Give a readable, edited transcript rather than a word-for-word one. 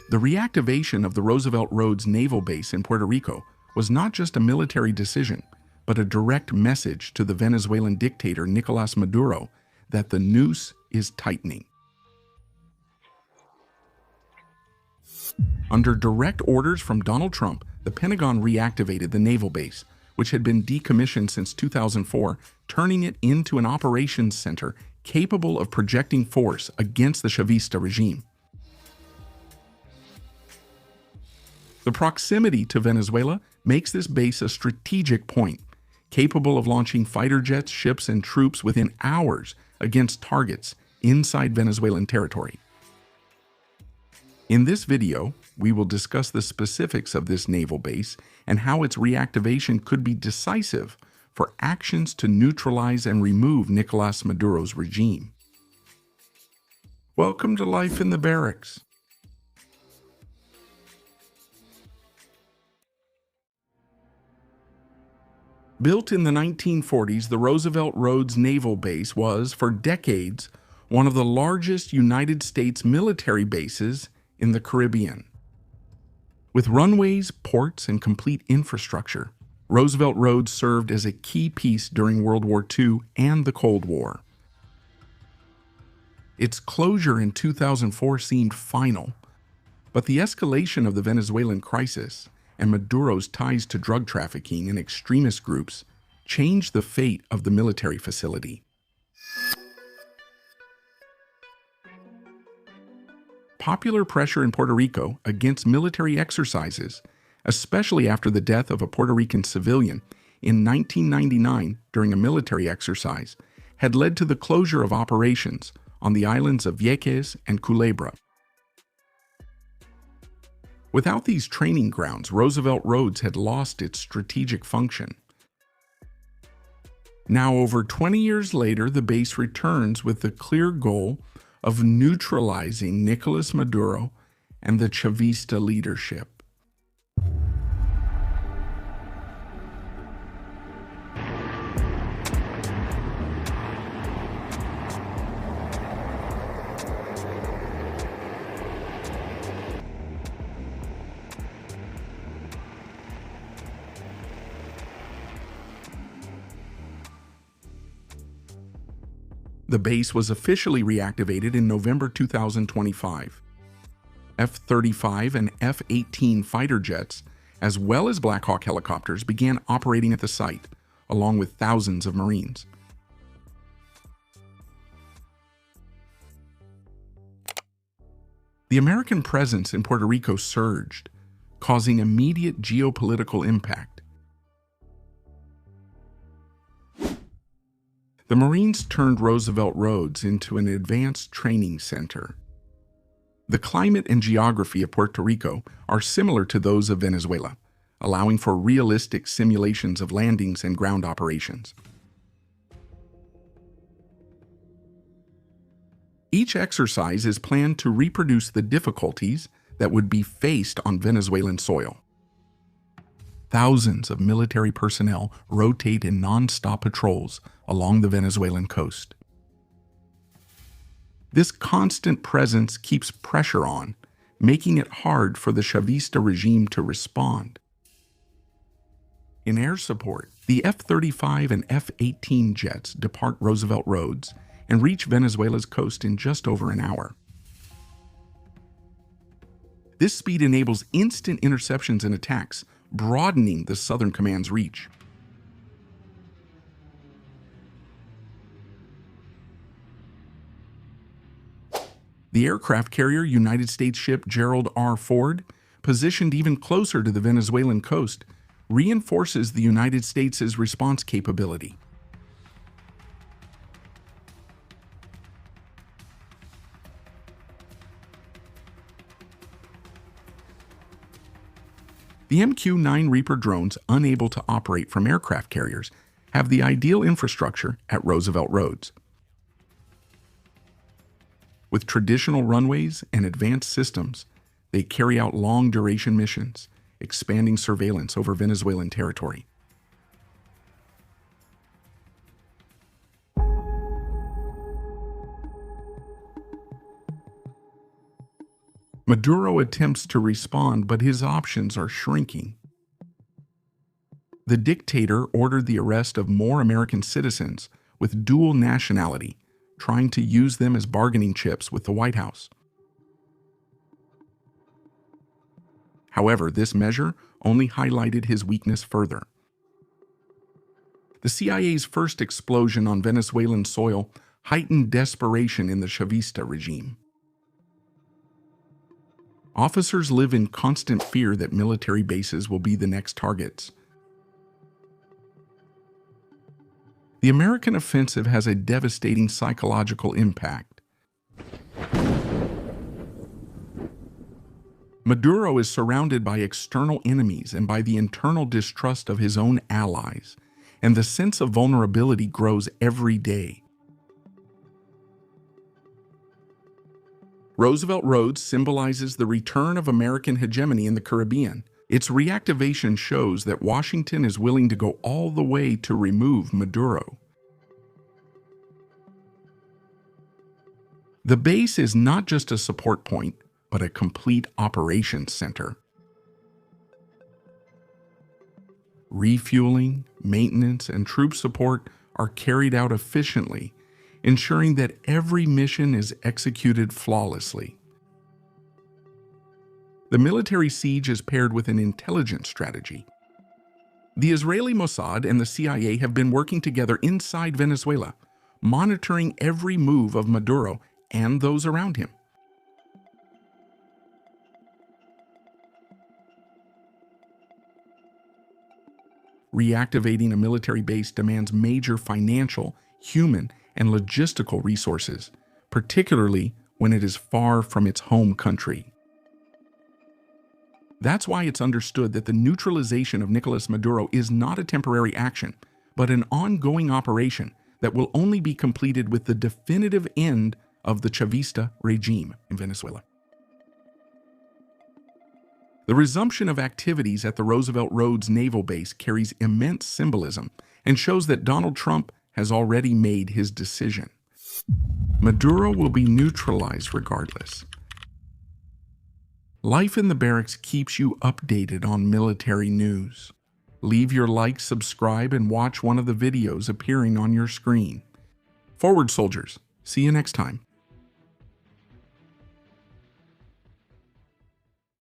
The reactivation of the Roosevelt Roads naval base in Puerto Rico was not just a military decision, but a direct message to the Venezuelan dictator Nicolás Maduro that the noose is tightening. Under direct orders from Donald Trump, the Pentagon reactivated the naval base, which had been decommissioned since 2004, turning it into an operations center capable of projecting force against the Chavista regime. The proximity to Venezuela makes this base a strategic point, capable of launching fighter jets, ships, and troops within hours against targets inside Venezuelan territory. In this video, we will discuss the specifics of this naval base and how its reactivation could be decisive for actions to neutralize and remove Nicolás Maduro's regime. Welcome to Life in the Barracks. Built in the 1940s, the Roosevelt Roads Naval Base was, for decades, one of the largest United States military bases in the Caribbean. With runways, ports, and complete infrastructure, Roosevelt Roads served as a key piece during World War II and the Cold War. Its closure in 2004 seemed final, but the escalation of the Venezuelan crisis and Maduro's ties to drug trafficking and extremist groups changed the fate of the military facility. Popular pressure in Puerto Rico against military exercises, especially after the death of a Puerto Rican civilian in 1999 during a military exercise, had led to the closure of operations on the islands of Vieques and Culebra. Without these training grounds, Roosevelt Roads had lost its strategic function. Now, over 20 years later, the base returns with the clear goal of neutralizing Nicolás Maduro and the Chavista leadership. The base was officially reactivated in November 2025. F-35 and F-18 fighter jets, as well as Black Hawk helicopters, began operating at the site, along with thousands of Marines. The American presence in Puerto Rico surged, causing immediate geopolitical impact. The Marines turned Roosevelt Roads into an advanced training center. The climate and geography of Puerto Rico are similar to those of Venezuela, allowing for realistic simulations of landings and ground operations. Each exercise is planned to reproduce the difficulties that would be faced on Venezuelan soil. Thousands of military personnel rotate in non-stop patrols along the Venezuelan coast. This constant presence keeps pressure on, making it hard for the Chavista regime to respond. In air support, the F-35 and F-18 jets depart Roosevelt Roads and reach Venezuela's coast in just over an hour. This speed enables instant interceptions and attacks, broadening the Southern Command's reach. The aircraft carrier United States ship Gerald R. Ford, positioned even closer to the Venezuelan coast, reinforces the United States' response capability. The MQ-9 Reaper drones, unable to operate from aircraft carriers, have the ideal infrastructure at Roosevelt Roads. With traditional runways and advanced systems, they carry out long-duration missions, expanding surveillance over Venezuelan territory. Maduro attempts to respond, but his options are shrinking. The dictator ordered the arrest of more American citizens with dual nationality, trying to use them as bargaining chips with the White House. However, this measure only highlighted his weakness further. The CIA's first explosion on Venezuelan soil heightened desperation in the Chavista regime. Officers live in constant fear that military bases will be the next targets. The American offensive has a devastating psychological impact. Maduro is surrounded by external enemies and by the internal distrust of his own allies, and the sense of vulnerability grows every day. Roosevelt Road symbolizes the return of American hegemony in the Caribbean. Its reactivation shows that Washington is willing to go all the way to remove Maduro. The base is not just a support point, but a complete operations center. Refueling, maintenance, and troop support are carried out efficiently, ensuring that every mission is executed flawlessly. The military siege is paired with an intelligence strategy. The Israeli Mossad and the CIA have been working together inside Venezuela, monitoring every move of Maduro and those around him. Reactivating a military base demands major financial, human, and logistical resources, particularly when it is far from its home country. That's why it's understood that the neutralization of Nicolas Maduro is not a temporary action, but an ongoing operation that will only be completed with the definitive end of the Chavista regime in Venezuela. The resumption of activities at the Roosevelt Roads naval base carries immense symbolism and shows that Donald Trump has already made his decision. Maduro will be neutralized regardless. Life in the barracks keeps you updated on military news. Leave your like, subscribe, and watch one of the videos appearing on your screen. Forward, soldiers. See you next time.